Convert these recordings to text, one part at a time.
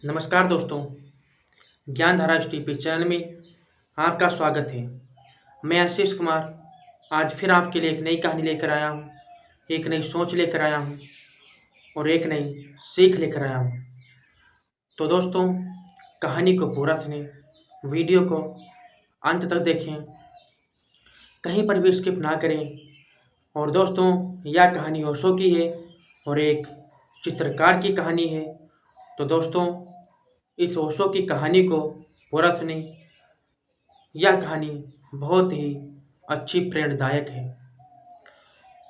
नमस्कार दोस्तों, Gyandhara TP channel में आपका स्वागत है। मैं आशीष कुमार आज फिर आपके लिए एक नई कहानी लेकर आया हूँ, एक नई सोच लेकर आया हूँ और एक नई सीख लेकर आया हूँ। तो दोस्तों, कहानी को पूरा सुनें, वीडियो को अंत तक देखें, कहीं पर भी स्किप ना करें। और दोस्तों, यह कहानी ओशो की है और एक चित्रकार की कहानी है। तो दोस्तों, इस ओशो की कहानी को पूरा सुने। यह कहानी बहुत ही अच्छी प्रेरणादायक है।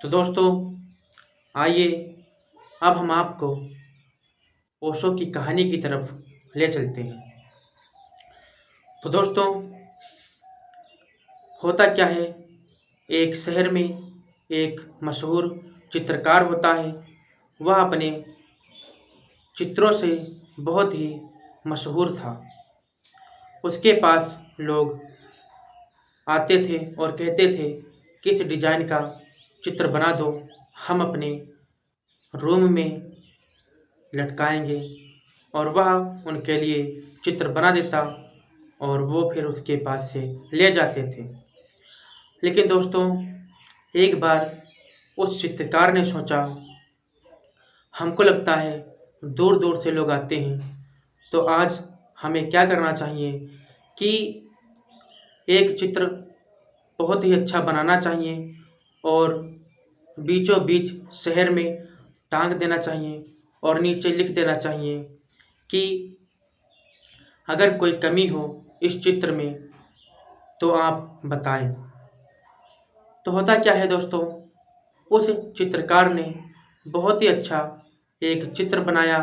तो दोस्तों, आइए अब हम आपको ओशो की कहानी की तरफ ले चलते हैं। तो दोस्तों, होता क्या है, एक शहर में एक मशहूर चित्रकार होता है। वह अपने चित्रों से बहुत ही मशहूर था। उसके पास लोग आते थे और कहते थे, किस डिजाइन का चित्र बना दो, हम अपने रूम में लटकाएंगे। और वह उनके लिए चित्र बना देता और वो फिर उसके पास से ले जाते थे। लेकिन दोस्तों, एक बार उस चित्रकार ने सोचा, हमको लगता है दूर दूर से लोग आते हैं, तो आज हमें क्या करना चाहिए कि एक चित्र बहुत ही अच्छा बनाना चाहिए और बीचों बीच शहर में टांग देना चाहिए और नीचे लिख देना चाहिए कि अगर कोई कमी हो इस चित्र में तो आप बताएं। तो होता क्या है दोस्तों, उस चित्रकार ने बहुत ही अच्छा एक चित्र बनाया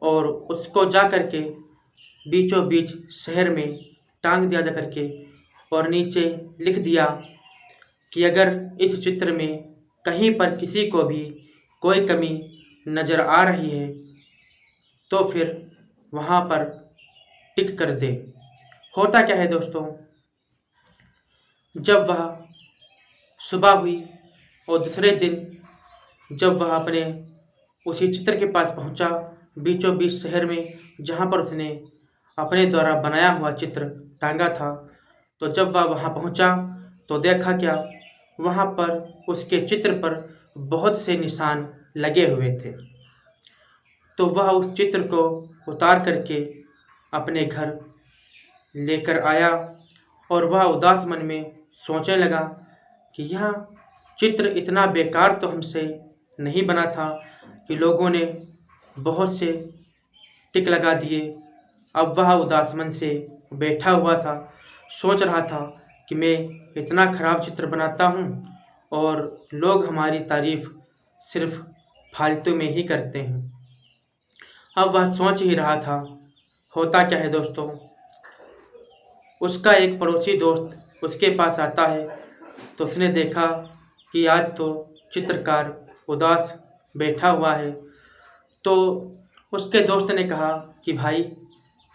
और उसको जा कर के बीचों बीच शहर में टांग दिया जा करके और नीचे लिख दिया कि अगर इस चित्र में कहीं पर किसी को भी कोई कमी नज़र आ रही है तो फिर वहाँ पर टिक कर दे। होता क्या है दोस्तों, जब वह सुबह हुई और दूसरे दिन जब वह अपने उसी चित्र के पास पहुंचा, बीचों बीच शहर में जहां पर उसने अपने द्वारा बनाया हुआ चित्र टांगा था, तो जब वह वहां पहुंचा तो देखा क्या, वहां पर उसके चित्र पर बहुत से निशान लगे हुए थे। तो वह उस चित्र को उतार करके अपने घर लेकर आया और वह उदास मन में सोचने लगा कि यह चित्र इतना बेकार तो हमसे नहीं बना था कि लोगों ने बहुत से टिक लगा दिए। अब वह उदास मन से बैठा हुआ था, सोच रहा था कि मैं इतना खराब चित्र बनाता हूँ और लोग हमारी तारीफ सिर्फ फालतू में ही करते हैं। अब वह सोच ही रहा था। होता क्या है दोस्तों, उसका एक पड़ोसी दोस्त उसके पास आता है। तो उसने देखा कि आज तो चित्रकार उदास बैठा हुआ है। तो उसके दोस्त ने कहा कि भाई,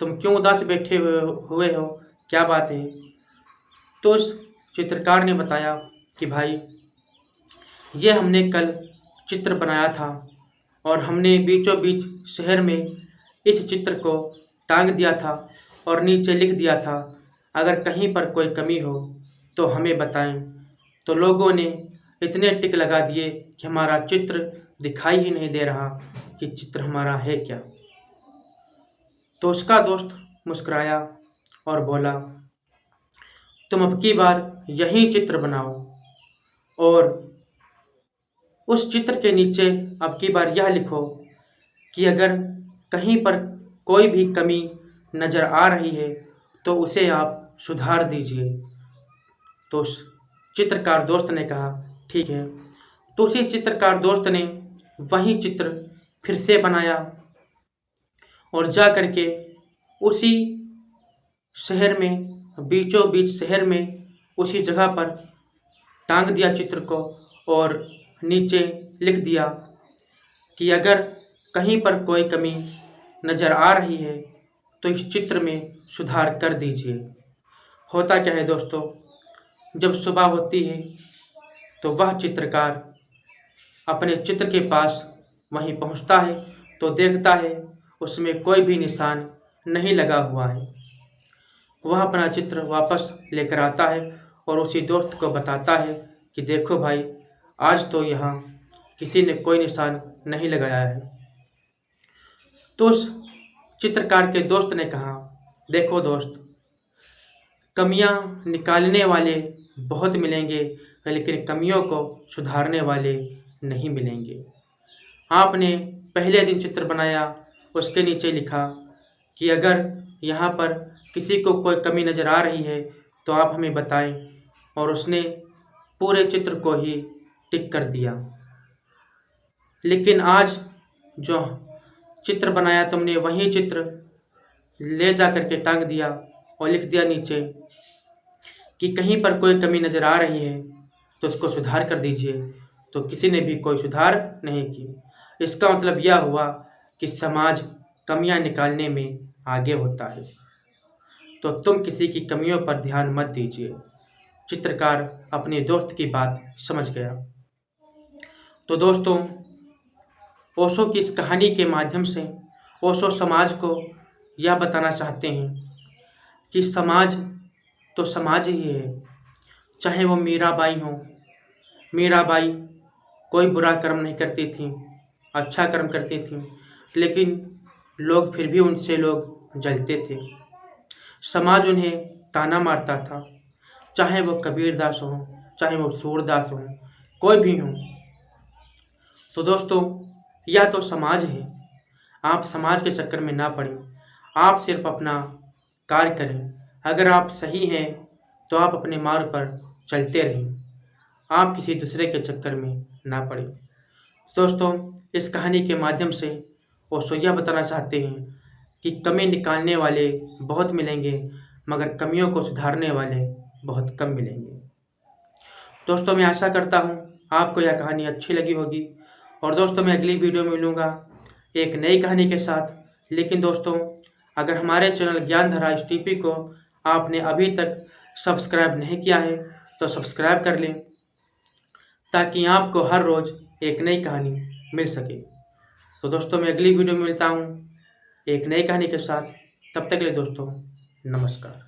तुम क्यों उदास बैठे हुए हो, क्या बात है? तो उस चित्रकार ने बताया कि भाई, ये हमने कल चित्र बनाया था और हमने बीचों बीच शहर में इस चित्र को टांग दिया था और नीचे लिख दिया था, अगर कहीं पर कोई कमी हो तो हमें बताएं। तो लोगों ने इतने टिक लगा दिए कि हमारा चित्र दिखाई ही नहीं दे रहा कि चित्र हमारा है क्या। तो उसका दोस्त मुस्कुराया और बोला, तुम अब की बार यही चित्र बनाओ और उस चित्र के नीचे अब की बार यह लिखो कि अगर कहीं पर कोई भी कमी नज़र आ रही है तो उसे आप सुधार दीजिए। तो उस चित्रकार दोस्त ने कहा, ठीक है। तो उसी चित्रकार दोस्त ने वही चित्र फिर से बनाया और जा करके उसी शहर में, बीचों बीच शहर में उसी जगह पर टांग दिया चित्र को और नीचे लिख दिया कि अगर कहीं पर कोई कमी नज़र आ रही है तो इस चित्र में सुधार कर दीजिए। होता क्या है दोस्तों, जब सुबह होती है तो वह चित्रकार अपने चित्र के पास वहीं पहुंचता है तो देखता है उसमें कोई भी निशान नहीं लगा हुआ है। वह अपना चित्र वापस लेकर आता है और उसी दोस्त को बताता है कि देखो भाई, आज तो यहाँ किसी ने कोई निशान नहीं लगाया है। तो उस चित्रकार के दोस्त ने कहा, देखो दोस्त, कमियां निकालने वाले बहुत मिलेंगे, लेकिन कमियों को सुधारने वाले नहीं मिलेंगे। आपने पहले दिन चित्र बनाया, उसके नीचे लिखा कि अगर यहाँ पर किसी को कोई कमी नज़र आ रही है तो आप हमें बताएं, और उसने पूरे चित्र को ही टिक कर दिया। लेकिन आज जो चित्र बनाया तुमने, वही चित्र ले जा कर के टांग दिया और लिख दिया नीचे कि कहीं पर कोई कमी नज़र आ रही है तो उसको सुधार कर दीजिए। तो किसी ने भी कोई सुधार नहीं की। इसका मतलब यह हुआ कि समाज कमियां निकालने में आगे होता है। तो तुम किसी की कमियों पर ध्यान मत दीजिए। चित्रकार अपने दोस्त की बात समझ गया। तो दोस्तों, ओशो की इस कहानी के माध्यम से ओशो समाज को यह बताना चाहते हैं कि समाज तो समाज ही है। चाहे वो मीराबाई हो, मीराबाई कोई बुरा कर्म नहीं करती थी, अच्छा कर्म करती थी, लेकिन लोग फिर भी उनसे लोग जलते थे। समाज उन्हें ताना मारता था, चाहे वो कबीरदास हो, चाहे वो सूरदास हो, कोई भी हो। तो दोस्तों, यह तो समाज है। आप समाज के चक्कर में ना पड़ें, आप सिर्फ अपना कार्य करें। अगर आप सही हैं तो आप अपने मार्ग पर चलते रहें, आप किसी दूसरे के चक्कर में ना पड़ें। दोस्तों, इस कहानी के माध्यम से ओशो यह बताना चाहते हैं कि कमी निकालने वाले बहुत मिलेंगे, मगर कमियों को सुधारने वाले बहुत कम मिलेंगे। दोस्तों, मैं आशा करता हूँ आपको यह कहानी अच्छी लगी होगी। और दोस्तों, मैं अगली वीडियो में मिलूँगा एक नई कहानी के साथ। लेकिन दोस्तों, अगर हमारे चैनल ज्ञानधारा STP को आपने अभी तक सब्सक्राइब नहीं किया है तो सब्सक्राइब कर लें, ताकि आपको हर रोज़ एक नई कहानी मिल सके। तो दोस्तों, मैं अगली वीडियो में मिलता हूँ एक नई कहानी के साथ। तब तक के लिए दोस्तों, नमस्कार।